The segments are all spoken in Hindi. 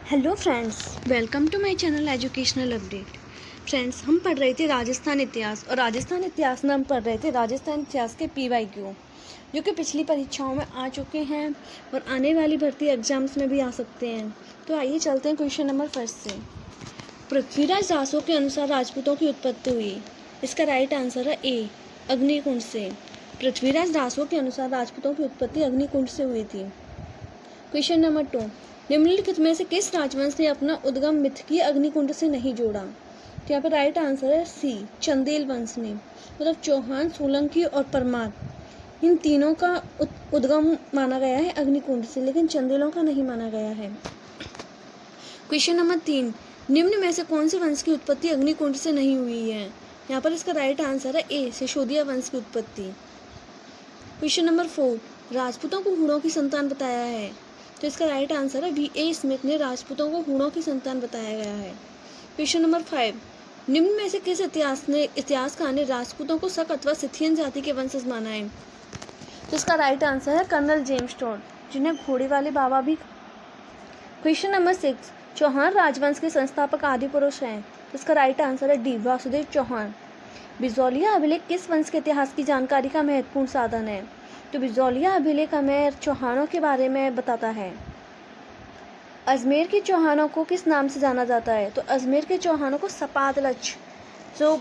Hello friends, welcome to my channel educational update. Friends, हम पढ़ रहे थे राजस्थान इतिहास और राजस्थान इतिहास में हम पढ़ रहे थे राजस्थान इतिहास के PYQ जो कि पिछली परीक्षाओं में आ चुके हैं और आने वाली भर्ती एग्जाम्स में भी आ सकते हैं। तो आइए चलते हैं क्वेश्चन नंबर फर्स्ट से। पृथ्वीराज दासों के अनुसार राजपूतों की उत्पत्ति हुई। इसका राइट आंसर है ए, अग्निकुंड से। पृथ्वीराज दासों के अनुसार राजपूतों की उत्पत्ति अग्निकुंड से हुई थी। क्वेश्चन नंबर 2, निम्नलिखित में से किस राजवंश ने अपना उद्गम मिथकीय अग्निकुंड से नहीं जोड़ा? तो यहाँ पर राइट आंसर है सी, चंदेल वंश ने। मतलब चौहान, सोलंकी और परमार, इन तीनों का उद्गम माना गया है अग्निकुंड से, लेकिन चंदेलों का नहीं माना गया है। क्वेश्चन नंबर 3, निम्न में से कौन से वंश की उत्पत्ति अग्निकुंड से नहीं हुई है? यहाँ पर इसका राइट आंसर है ए, सिसोदिया वंश की उत्पत्ति। क्वेश्चन नंबर 4, राजपूतों को हूणों की संतान बताया है। तो इसका राइट आंसर है VA स्मिथ ने राजपूतों को हूणों की संतान बताया गया है। क्वेश्चन नंबर 5, निम्न में से किस इतिहासकार ने राजपूतों को शक अथवा सिथियन जाति के वंशज माना है? तो इसका राइट आंसर है कर्नल जेम्स टोड, जिन्हें घोड़े वाले बाबा भी। क्वेश्चन नंबर 6, चौहान राजवंश के संस्थापक आदि पुरुष हैं। तो इसका राइट आंसर है डी, वासुदेव चौहान। बिजौलिया अभिलेख किस वंश के इतिहास की जानकारी का महत्वपूर्ण साधन है? तो बिजौलिया अभिलेख हमें चौहानों के बारे में बताता है। अजमेर के चौहानों को किस नाम से जाना जाता है? तो अजमेर के चौहानों को सपातलच, जो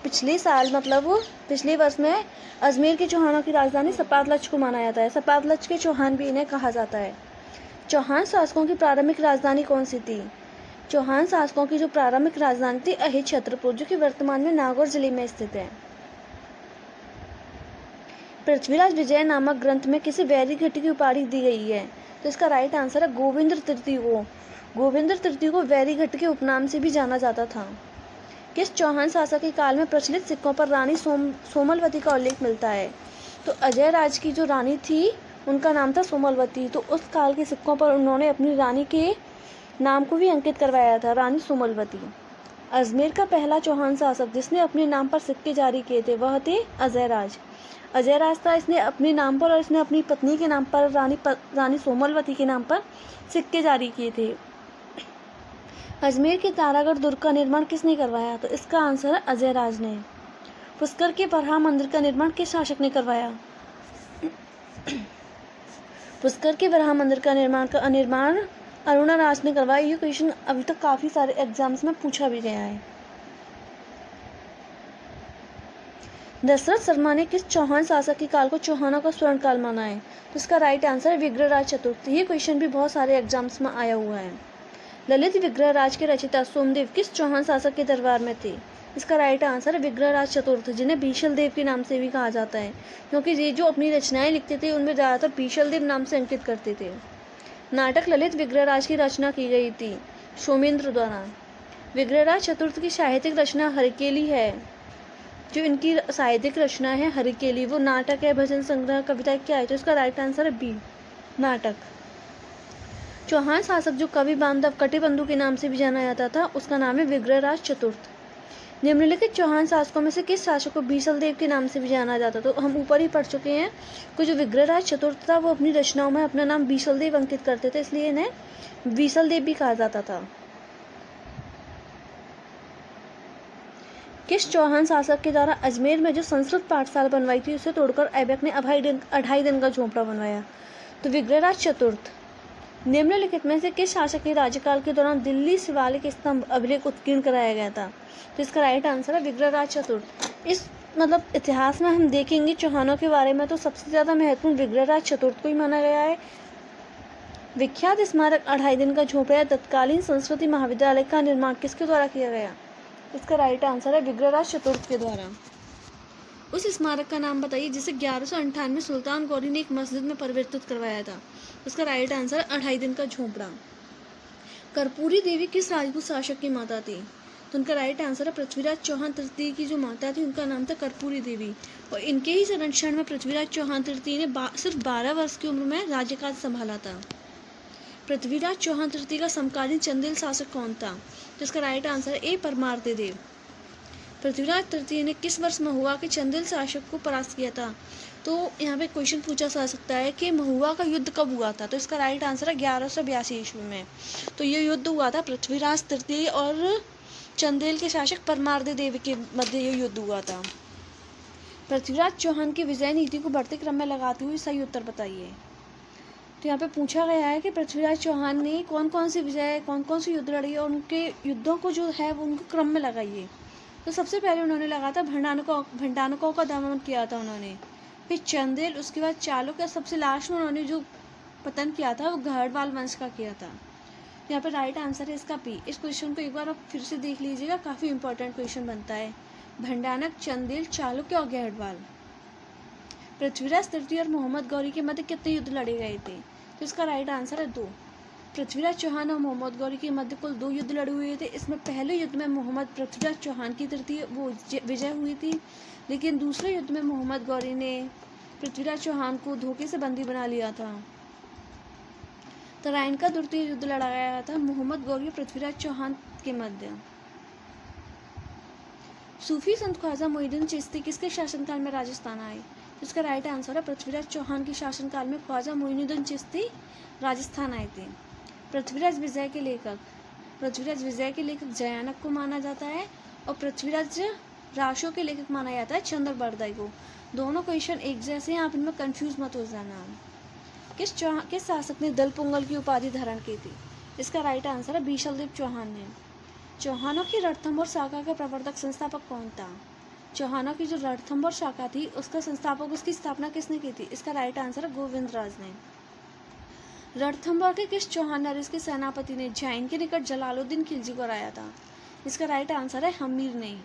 पिछले वर्ष में अजमेर के चौहानों की राजधानी सपातलच को माना जाता है। सपातलच के चौहान भी इन्हें कहा जाता है। चौहान शासकों की प्रारंभिक राजधानी कौन सी थी? चौहान शासकों की जो प्रारंभिक राजधानी थी अहिर छत्रपुर, जो कि वर्तमान में नागौर जिले में स्थित है। पृथ्वीराज विजय नामक ग्रंथ में किसे वैरी घटी की उपाधि दी गई है? तो इसका राइट आंसर है गोविंद तृतीय को। गोविंद तृतीय को वैरी घट के उपनाम से भी जाना जाता था। किस चौहान शासक के काल में प्रचलित सिक्कों पर रानी सोमलवती का उल्लेख मिलता है? तो अजय राज की जो रानी थी उनका नाम था सोमलवती। तो उस काल के सिक्कों पर उन्होंने अपनी रानी के नाम को भी अंकित करवाया था, रानी सोमलवती। अजमेर का पहला चौहान शासक जिसने अपने नाम पर सिक्के जारी किए थे वह थे अजय राज। अजय राज था, इसने अपने नाम पर और इसने अपनी पत्नी के नाम पर रानी सोमलवती के नाम पर सिक्के जारी किए थे। अजमेर के तारागढ़ दुर्ग का निर्माण किसने करवाया? तो इसका आंसर है अजय राज ने। पुष्कर के बरहा मंदिर का निर्माण किस शासक ने करवाया? पुष्कर के बरहा मंदिर का निर्माण अरुणा राज ने करवाया। ये क्वेश्चन अभी तक काफी सारे एग्जाम्स में पूछा भी गया है। दशरथ शर्मा ने किस चौहान शासक के काल को चौहानों का स्वर्ण काल माना है? तो इसका राइट आंसर है विग्रहराज चतुर्थ। ये क्वेश्चन भी बहुत सारे एग्जाम्स में आया हुआ है। ललित विग्रहराज के रचयिता सोमदेव किस चौहान शासक के दरबार में थे? इसका राइट आंसर है विग्रहराज चतुर्थ, जिन्हें बीशल देव के नाम से भी कहा जाता है, क्योंकि ये जो अपनी रचनाएं लिखते थे उनमें ज़्यादातर बीशल देव नाम से अंकित करते थे। नाटक ललित विग्रहराज की रचना की गई थी सोमेंद्र द्वारा। विग्रहराज चतुर्थ की साहित्यिक रचना हरकेली है। जो इनकी साहित्यिक रचना है हरकेली, वो नाटक है, भजन संग्रह, कविता, क्या है? तो इसका राइट आंसर है बी, नाटक। चौहान शासक जो कवि बांधव कटिबंधु के नाम से भी जाना जाता था उसका नाम है विग्रहराज चतुर्थ। निम्नलिखित चौहान शासकों में से किस शासक को बीसल देव के नाम से भी जाना जाता? तो हम ऊपर ही पढ़ चुके हैं कि जो विग्रहराज चतुर्थ था वो अपनी रचनाओं में अपना नाम बीसल देव अंकित करते थे, इसलिए इन्हें बीसल देव भी कहा जाता था। किस चौहान शासक के द्वारा अजमेर में जो संस्कृत पाठशाला बनवाई थी उसे तोड़कर ऐबक ने 2.5 दिन का झोंपड़ा बनवाया? तो विग्रहराज चतुर्थ। निम्नलिखित में से किस शासक के राज्यकाल के दौरान दिल्ली शिवालिक स्तंभ अभिलेख उत्कीर्ण कराया गया था? तो इसका राइट आंसर है विग्रहराज चतुर्थ। इस इतिहास में हम देखेंगे चौहानों के बारे में तो सबसे ज़्यादा महत्वपूर्ण विग्रहराज चतुर्थ को ही माना गया है। विख्यात स्मारक 2.5 दिन का झोंपड़ा तत्कालीन संस्कृति महाविद्यालय का निर्माण किसके द्वारा किया गया? इसका राइट आंसर है विग्रहराज चतुर्थ के द्वारा। उस स्मारक का नाम बताइए जिसे 1198 में सुल्तान गौरी ने एक मस्जिद में परिवर्तित करवाया था। उसका राइट आंसर है 2.5 दिन का झोंपड़ा। कर्पूरी देवी किस राजपूत शासक की माता थी? तो उनका राइट आंसर है पृथ्वीराज चौहान तृतीय की जो माता थी उनका नाम था कर्पूरी देवी, और इनके ही संरक्षण में पृथ्वीराज चौहान तृतीय ने सिर्फ 12 वर्ष की उम्र में राज्यकाल संभाला था। पृथ्वीराज चौहान तृतीय का समकालीन चंदेल शासक कौन था? तो इसका राइट आंसर है ए, परमार देव। पृथ्वीराज तृतीय ने किस वर्ष महुआ के चंदेल शासक को परास्त किया था? तो यहाँ पे क्वेश्चन पूछा जा सकता है कि महुआ का युद्ध कब हुआ था? तो इसका राइट आंसर है 1182 ईस्वी में। तो ये युद्ध हुआ था पृथ्वीराज तृतीय और चंदेल के शासक परमार्दी देवी के मध्य ये युद्ध हुआ था। पृथ्वीराज चौहान की विजय नीति को बढ़ते क्रम में लगाते हुए सही उत्तर बताइए। तो यहाँ पे पूछा गया है कि पृथ्वीराज चौहान ने कौन कौन सी विजय, कौन कौन सी युद्ध लड़ी और उनके युद्धों को जो है वो उनको क्रम में लगाइए। तो सबसे पहले उन्होंने लगा था भंडानकों का दमन किया था उन्होंने, फिर चंदेल, उसके बाद चालुक्य, सबसे लास्ट में उन्होंने जो पतन किया था वो गढ़वाल वंश का किया था। यहाँ पे राइट आंसर है इसका पी। इस क्वेश्चन को एक बार आप फिर से देख लीजिएगा, काफ़ी इंपॉर्टेंट क्वेश्चन बनता है। भंडानक, चंदेल, चालुक्य और गढ़वाल। पृथ्वीराज तृतीय और मोहम्मद गौरी के मध्य कितने युद्ध लड़े गए थे? तो इसका राइट आंसर है 2। पृथ्वीराज चौहान और मोहम्मद गौरी के मध्य कुल 2 युद्ध लड़े हुए थे। इसमें पहले युद्ध में मोहम्मद पृथ्वीराज चौहान की तृतीय वो विजय हुई थी, लेकिन दूसरे युद्ध में मोहम्मद गौरी ने पृथ्वीराज चौहान को धोखे से बंदी बना लिया था। तराइन का द्वितीय युद्ध लड़ा गया था मोहम्मद गौरी और पृथ्वीराज चौहान के मध्य। सूफी संत ख्वाजा मोइनुद्दीन चिश्ती किसके शासनकाल में राजस्थान आए? इसका राइट आंसर है पृथ्वीराज चौहान के शासनकाल में ख्वाजा मोइनुद्दीन चिश्ती राजस्थान आए थे। पृथ्वीराज विजय के लेखक जयानक को माना जाता है और पृथ्वीराज राशों के लेखक माना जाता है चंद्र बरदाई को। दोनों क्वेश्चन एक जैसे हैं, आप इनमें कंफ्यूज मत हो जाना। किस शासक ने दल पोंगल की उपाधि धारण की थी? इसका राइट आंसर है बीशलदेव चौहान ने। चौहानों की रणथंभौर शाखा का प्रवर्तक संस्थापक कौन था? चौहानों की जो रणथंभौर शाखा थी उसका संस्थापक, उसकी स्थापना किसने की थी? इसका राइट आंसर है गोविंदराज ने। रणथंभौर के किस चौहान नरेश के सेनापति ने जैन के निकट जलालुद्दीन खिलजी को हराया था? इसका राइट आंसर है हमीर ने।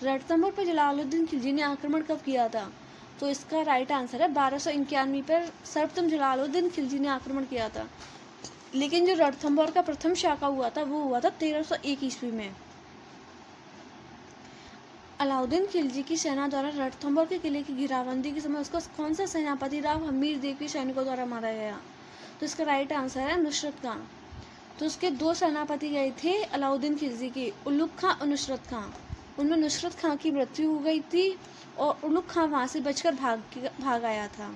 रणथंभौर पर जलालुद्दीन खिलजी ने आक्रमण कब किया था? तो इसका राइट आंसर है 1291 पर सर्वप्रथम जलालुद्दीन खिलजी ने आक्रमण किया था, लेकिन जो रणथंभौर का प्रथम शाखा हुआ था वो हुआ था 1301 ईस्वी में। अलाउद्दीन खिलजी की सेना द्वारा रणथंभौर के किले की घेराबंदी के समय उसका कौन सा सेनापति राव हमीर देव के सैनिकों द्वारा मारा गया? तो इसका राइट आंसर है नुसरत खां। तो उसके 2 सेनापति गए थे अलाउद्दीन खिलजी के, उलुग खां और नुसरत खां। उनमें नुसरत खां की मृत्यु हो गई थी और उलुग खां वहां से बचकर भाग आया था।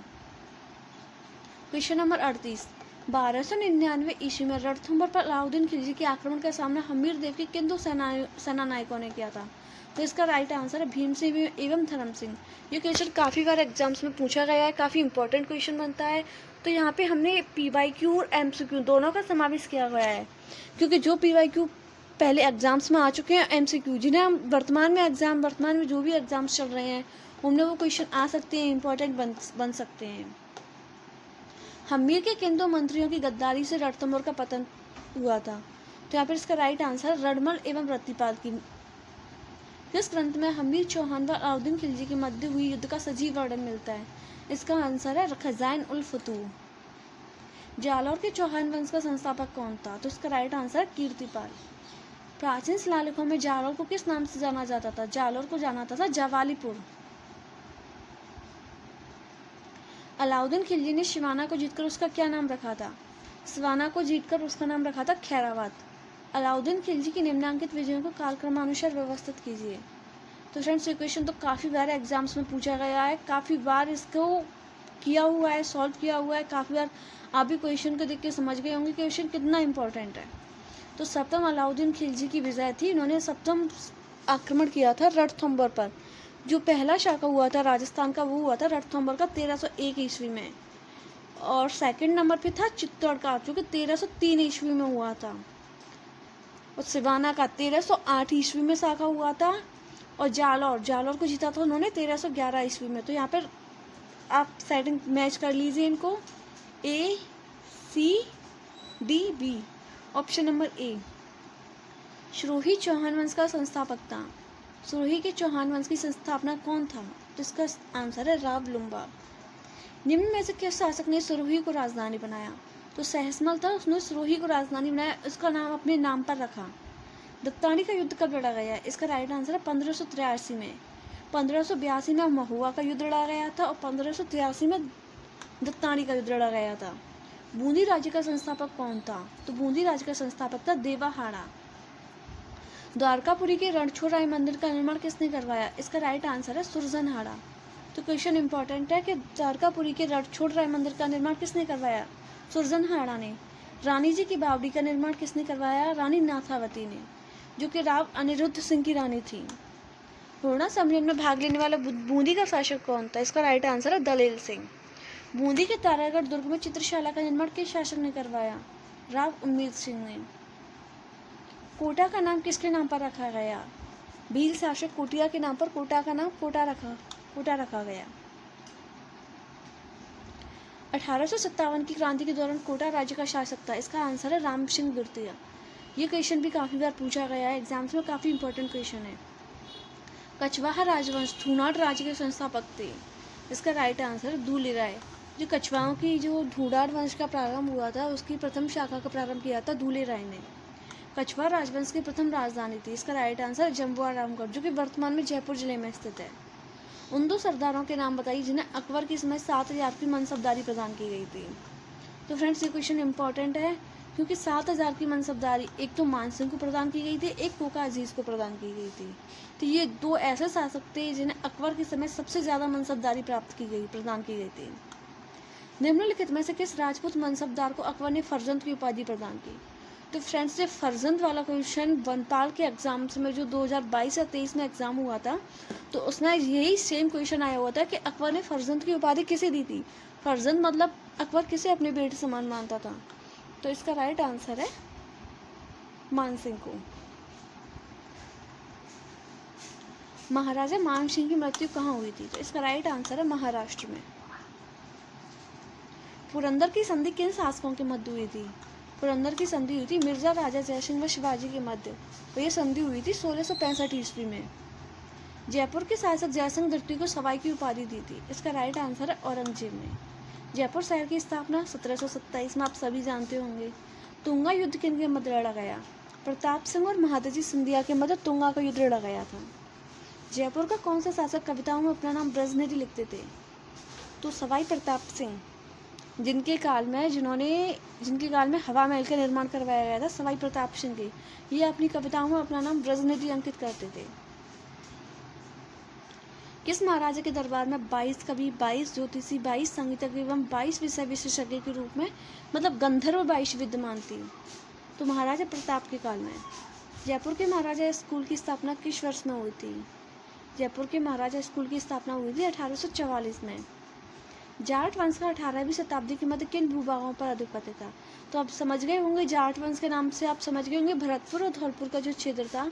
Question number 38। 1299 ईस्वी में रणथंभौर पर अलाउद्दीन खिलजी के आक्रमण का सामना हमीर देव के किन 2 सेना नायकों ने किया था? तो इसका राइट आंसर है भीम सिंह एवं धर्म सिंह। ये क्वेश्चन काफ़ी बार एग्जाम्स में पूछा गया है, काफ़ी इंपॉर्टेंट क्वेश्चन बनता है। तो यहाँ पे हमने PYQ और MCQ दोनों का समावेश किया गया है, क्योंकि जो PYQ पहले एग्जाम्स में आ चुके हैं, MCQ जिन्हें हम वर्तमान में जो भी एग्जाम्स चल रहे हैं उनमें वो क्वेश्चन आ सकते हैं, इंपॉर्टेंट बन सकते हैं। हमीर के किन 2 मंत्रियों की गद्दारी से रणथंभौर का पतन हुआ था? तो यहाँ पर इसका राइट आंसर रणमल एवं रत्तीपाल की। किस ग्रंथ में हमीर चौहान व अलाउद्दीन खिलजी के मध्य हुई युद्ध का सजीव वर्णन मिलता है? इसका आंसर है खज़ाइन उल फतूह। जालौर के चौहान वंश का संस्थापक कौन था? तो इसका राइट आंसर है कीर्तिपाल। प्राचीन शिलालेखों में जालौर को किस नाम से जाना जाता था? जालौर को जाना जाता था जवालीपुर। अलाउद्दीन खिलजी ने शिवाना को जीतकर उसका क्या नाम रखा था? शिवाना को जीतकर उसका नाम रखा था खैराबाद। अलाउद्दीन खिलजी की निम्नांकित विजयों को कालक्रमानुसार व्यवस्थित कीजिए। तो फ्रेंड्स ये क्वेश्चन तो काफ़ी बार एग्जाम्स में पूछा गया है, काफ़ी बार इसको किया हुआ है, सॉल्व किया हुआ है, काफ़ी बार आप भी क्वेश्चन को देख के समझ गए होंगे क्वेश्चन कितना इंपॉर्टेंट है। तो सप्तम अलाउद्दीन खिलजी की विजय थी, इन्होंने सप्तम आक्रमण किया था रणथंभौर पर। जो पहला शाखा हुआ था राजस्थान का वो हुआ था रणथंभौर का 1301 ईस्वी में, और सेकंड नंबर पे था चित्तौड़ का जो कि 1303 ईस्वी में हुआ था, और सिवाना का 1308 ईस्वी में शाखा हुआ था, और जालौर को जीता था उन्होंने 1311 ईस्वी में। तो यहाँ पर आप सेटिंग मैच कर लीजिए इनको, A C D B। Option number A। Sirohi Chauhan वंश का संस्थापक था। सिरोही के चौहान वंश की संस्थापना कौन था? तो इसका आंसर है राव लुम्बा। निम्न में से किस शासक ने सिरोही को राजधानी बनाया? तो सहसमल था, उसने सिरोही को राजधानी बनाया, उसका नाम अपने नाम पर रखा। दत्तानी का युद्ध कब लड़ा गया? इसका राइट आंसर है 1583 में। 1582 में महुआ का युद्ध लड़ा गया था और 1583 में दत्तानी का युद्ध लड़ा गया था। बूंदी राज्य का संस्थापक कौन था? तो बूंदी राज्य का संस्थापक था देवा हाड़ा। द्वारकापुरी के रणछोड़राय मंदिर का निर्माण किसने करवाया? इसका राइट आंसर है सुरजनहाड़ा। तो क्वेश्चन इंपॉर्टेंट है कि द्वारकापुरी के रणछोड़राय मंदिर का निर्माण किसने करवाया? सुरजनहाड़ा ने। रानी जी की बावड़ी का निर्माण किसने करवाया? रानी नाथावती ने, जो कि राव अनिरुद्ध सिंह की रानी थी। पूर्णा सम्मेलन में भाग लेने वाला बूंदी का शासक कौन था? इसका राइट आंसर है दलेल सिंह। बूंदी के तारागढ़ दुर्ग में चित्रशाला का निर्माण किस शासक ने करवाया? राव उम्मीद सिंह ने। कोटा का नाम किसके नाम पर रखा गया? भील शासक कोटिया के नाम पर कोटा का नाम कोटा रखा गया। 1857 की क्रांति के दौरान कोटा राज्य का शासक था। इसका आंसर है राम सिंह द्वितीय। ये क्वेश्चन भी काफ़ी बार पूछा गया है एग्जाम्स में, काफ़ी इंपॉर्टेंट क्वेश्चन है। कछवाहा राजवंश धूनाड राज्य के संस्थापक थे। इसका राइट आंसर है दूलेराय। जो कछवाहों की जो धूनाड वंश का प्रारंभ हुआ था, उसकी प्रथम शाखा का प्रारंभ किया था दूलेराय ने। कछवाहा राजवंश की प्रथम राजधानी थी। इसका राइट आंसर जम्बुआ रामगढ़, जो कि वर्तमान में जयपुर जिले में स्थित है। उन 2 सरदारों के नाम बताइए जिन्हें अकबर के समय 7,000 की मनसबदारी प्रदान की गई थी। तो फ्रेंड्स ये क्वेश्चन इंपॉर्टेंट है क्योंकि 7,000 की मनसबदारी एक तो मान सिंह को प्रदान की गई थी, एक कोका अजीज को प्रदान की गई थी। तो ये 2 ऐसे शासक थे जिन्हें अकबर के समय सबसे ज़्यादा मनसबदारी प्रदान की गई थी। निम्नलिखित में से किस राजपूत मनसबदार को अकबर ने फर्जंद की उपाधि प्रदान की? तो फ्रेंड्स ये फर्जंद वाला क्वेश्चन वनपाल के एग्जाम्स में जो 2022 या 23 में एग्जाम हुआ था, तो उसमें यही सेम क्वेश्चन आया हुआ था कि अकबर ने फर्जंद की उपाधि किसे दी थी। फर्जंद मतलब अकबर किसे अपने बेटे समान मानता था। तो इसका राइट आंसर है मान सिंह को। महाराजा मान सिंह की मृत्यु कहाँ हुई थी? तो इसका राइट आंसर है महाराष्ट्र में। पुरंदर की संधि किन शासकों के मध्य हुई थी? पुरंदर की संधि हुई थी मिर्जा राजा जयसिंह व शिवाजी के मध्य, और यह संधि हुई थी 1665 ईस्वी में। जयपुर के शासक जयसिंह द्वितीय को सवाई की उपाधि दी थी। इसका राइट आंसर है औरंगजेब ने। जयपुर शहर की स्थापना 1727 में आप सभी जानते होंगे। तुंगा युद्ध किन के मध्य लड़ा गया? प्रताप सिंह और महादजी सिंधिया के मध्य तुंगा का युद्ध लड़ा गया था। जयपुर का कौन सा शासक कविताओं में अपना नाम ब्रजनिधि लिखते थे? तो सवाई प्रताप सिंह, जिनके काल में हवा महल का निर्माण करवाया गया था, सवाई प्रताप सिंह के, ये अपनी कविताओं में अपना नाम ब्रजनिधि अंकित करते थे। किस महाराजा के दरबार में 22 कवि, 22 ज्योतिषी, 22 संगीतज्ञ एवं 22 विषय विशेषज्ञ के रूप में मतलब गंधर्व 22 विद्यमान थी? तो महाराजा प्रताप के काल में। जयपुर के महाराजा स्कूल की स्थापना किस वर्ष में हुई थी? जयपुर के महाराजा स्कूल की स्थापना हुई थी 1844 में। जाट वंश का 18वीं शताब्दी के मध्य किन भूभागों पर आधिपत्य था? तो आप समझ गए होंगे, जाट वंश के नाम से आप समझ गए होंगे भरतपुर और धौलपुर का जो क्षेत्र था,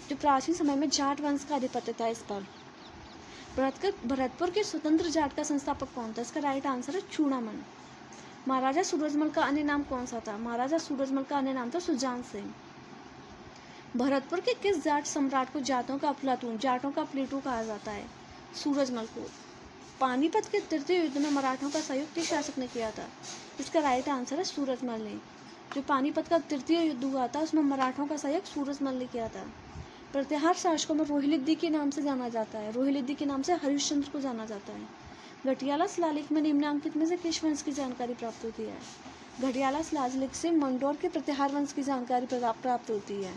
जो प्राचीन समय में जाट वंश का आधिपत्य था इस पर। भरतपुर के स्वतंत्र जाट का संस्थापक कौन था? इसका राइट आंसर है चूड़ामन। महाराजा सूरजमल का अन्य नाम कौन सा था? महाराजा सूरजमल का अन्य नाम था सुजान सिंह। भरतपुर के किस जाट सम्राट को जाटों का प्लेटू कहा जाता है? सूरजमल को। पानीपत के तृतीय युद्ध में मराठों का सहयोग किस शासक ने किया था? इसका राइट आंसर है सूरजमल ने। जो पानीपत का तृतीय युद्ध हुआ था, उसमें मराठों का सहयोग सूरजमल ने किया था। प्रतिहार शासकों में रोहिलिद्दी के नाम से जाना जाता है, रोहिलिद्दी के नाम से हरिश्चंद्र को जाना जाता है। घटियाला शिलालेख में निम्नांकित में से किस वंश की जानकारी प्राप्त होती है? घटियाला शिलालेख से मंडोर के प्रतिहार वंश की जानकारी प्राप्त होती है।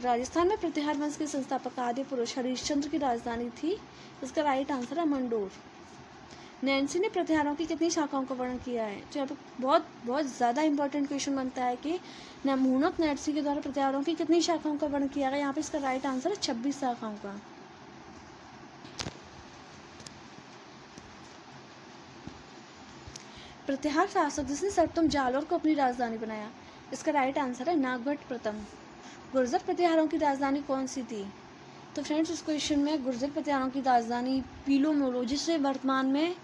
राजस्थान में प्रतिहार वंश के संस्थापक आदि पुरुष हरिश्चंद्र की राजधानी थी। इसका राइट आंसर है मंडोर। नैन्सी ने प्रतिहारों की कितनी शाखाओं का वर्णन किया है? तो यहाँ पे बहुत ज़्यादा इंपॉर्टेंट क्वेश्चन बनता है कि मुहम्मद नैन्सी के द्वारा प्रतिहारों की कितनी शाखाओं का वर्णन किया गया? यहाँ पे इसका राइट आंसर है 26 शाखाओं का। प्रतिहार शासक जिसने सर्वप्रथम जालौर को अपनी राजधानी बनाया? इसका राइट आंसर है नागभट्ट प्रथम। गुर्जर प्रतिहारों की राजधानी कौन सी थी? तो फ्रेंड्स इस क्वेश्चन में गुर्जर प्रतिहारों की राजधानी पीलोमोलो, जिसे वर्तमान में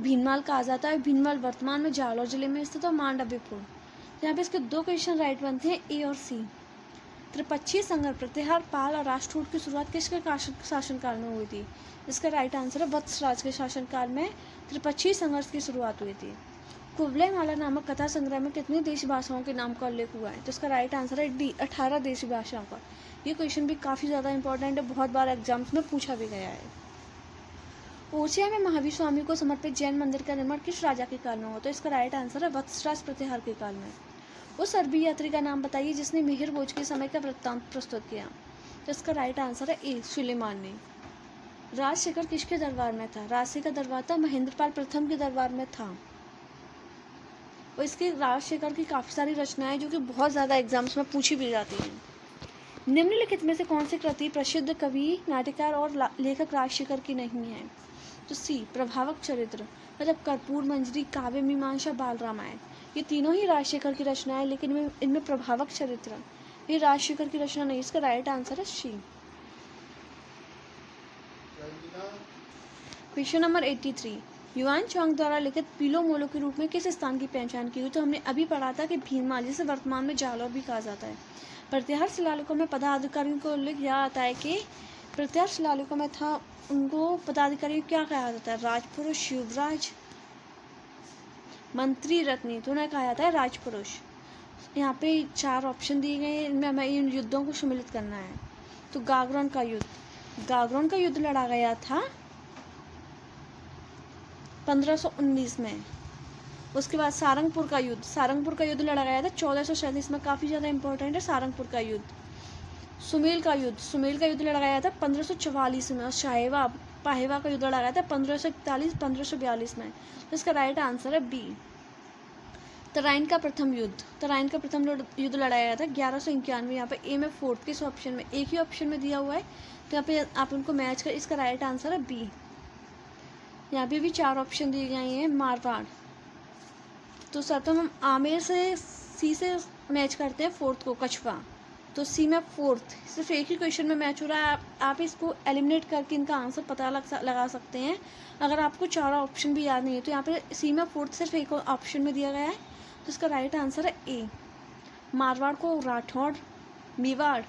भीनमाल कहा जाता है, भीनमाल वर्तमान में जालौर जिले में स्थित है, मांडव्यपुर। यहाँ पे इसके 2 क्वेश्चन राइट बनते हैं, ए और सी। त्रिपक्षीय संघर्ष प्रतिहार, पाल और राष्ट्रकूट की शुरुआत किसके शासनकाल में हुई थी? इसका राइट आंसर है वत्सराज के शासनकाल में त्रिपक्षीय संघर्ष की शुरुआत हुई थी। कुवलय माला नामक कथा संग्रह में कितनी देशी भाषाओं के नाम का उल्लेख हुआ है? तो इसका राइट आंसर है डी, 18 देशी भाषाओं का। ये क्वेश्चन भी काफ़ी ज़्यादा इंपॉर्टेंट है, बहुत बार एग्जाम्स में पूछा भी गया है। ओरछिया में महावीर स्वामी को समर्पित जैन मंदिर का निर्माण किस राजा के काल में हुआ? तो इसका राइट आंसर है वत्सराज प्रतिहार के काल में। उस अरबी यात्री का नाम बताइए जिसने मिहिर भोज के समय का वृत्तांत प्रस्तुत किया। तो इसका राइट आंसर है ए, सुलेमान ने। राजशेखर किसके दरबार में था? राजशेखर दरबार था महेंद्रपाल प्रथम के दरबार में था। और इसके राजशेखर की काफ़ी सारी रचनाएं जो कि बहुत ज़्यादा एग्जाम्स में पूछी भी जाती हैं। निम्नलिखित में से कौन सी कृति प्रसिद्ध कवि, नाट्यकार और लेखक राजशेखर की नहीं है? तो सी, प्रभावक चरित्र, मतलब कर्पूर मंजरी, काव्य मीमांसा, बाल रामायण, ये तीनों ही राजशेखर की रचनाएं, लेकिन इनमें प्रभावक चरित्र ये राजशेखर की रचना नहीं। इसका राइट आंसर है सी। क्वेश्चन नंबर 83, युआन चौंग द्वारा लिखित पीलो मोलो के रूप में किस स्थान की पहचान की हुई? तो हमने अभी पढ़ा था कि भीनमाल, जिसे वर्तमान में जालौर भी कहा जाता है। प्रत्याहार शिलालेखों में पदाधिकारियों को उल्लेख यह आता है कि प्रत्याहार शिलालेखों में था, उनको पदाधिकारी क्या कहा जाता है? राजपुरुष, युवराज, मंत्री, रत्नी, तो उन्हें कहा जाता है राजपुरुष। यहाँ पे 4 ऑप्शन दिए गए हैं, इनमें हमें इन युद्धों को सम्मिलित करना है। तो गागरोन का युद्ध लड़ा गया था 1519 में। उसके बाद सारंगपुर का युद्ध लड़ा गया था 1437 में, काफ़ी ज़्यादा इंपॉर्टेंट है सारंगपुर का युद्ध। सुमेल का युद्ध लड़ा गया था 1544 में। और पाहेवा का युद्ध लड़ा गया था 1541-1542 में। तो इसका राइट आंसर है बी। तराइन का प्रथम युद्ध लड़ाया गया था 1191। यहाँ पे ए में 4th, किस ऑप्शन में? एक ही ऑप्शन में दिया हुआ है, तो यहाँ पे आप उनको मैच कर, इसका राइट आंसर है बी। यहाँ पे भी 4 ऑप्शन दिए गए हैं। मारवाड़, तो सर्वप्रथम हम आमेर से सी से मैच करते हैं 4th को, कछवा, तो सी में 4th। सिर्फ एक ही क्वेश्चन में मैच हो रहा है, आप इसको एलिमिनेट करके इनका आंसर पता लगा सकते हैं। अगर आपको 4 ऑप्शन भी याद नहीं है तो यहाँ पे सी में 4th सिर्फ एक ऑप्शन में दिया गया है, तो इसका राइट आंसर है ए। मारवाड़ को राठौड़, मेवाड़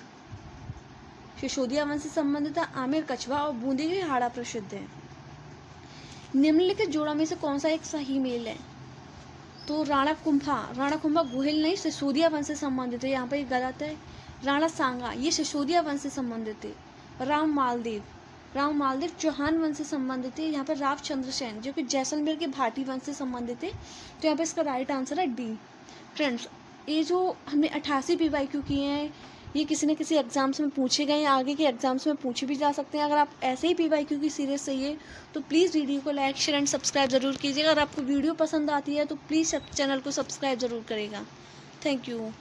सिसोदिया वंश से संबंधित है, आमेर कछवा और बूंदी की हाड़ा प्रसिद्ध है। निम्नलिखित जोड़ों में से कौन सा एक सही मेल है? तो राणा कुंभा गोहिल नहीं, सिसोदिया वंश से संबंधित है, यहाँ पे गलत है। राणा सांगा, ये सिसोदिया वंश से संबंधित है। राम मालदेव चौहान वंश से संबंधित है। यहाँ पर रावचंद्र सेन जो कि जैसलमेर के भाटी वंश से संबंधित है, तो यहाँ पे इसका राइट आंसर है डी। फ्रेंड्स, ये जो हमने 88 PYQ किए हैं, ये किसी न किसी एग्जाम्स में पूछे गए हैं, आगे के एग्जाम्स में पूछे भी जा सकते हैं। अगर आप ऐसे ही PYQ की सीरीज चाहिए तो प्लीज़ वीडियो को लाइक, शेयर एंड सब्सक्राइब ज़रूर कीजिएगा। अगर आपको वीडियो पसंद आती है तो प्लीज़ चैनल को सब्सक्राइब ज़रूर करेगा। Thank you.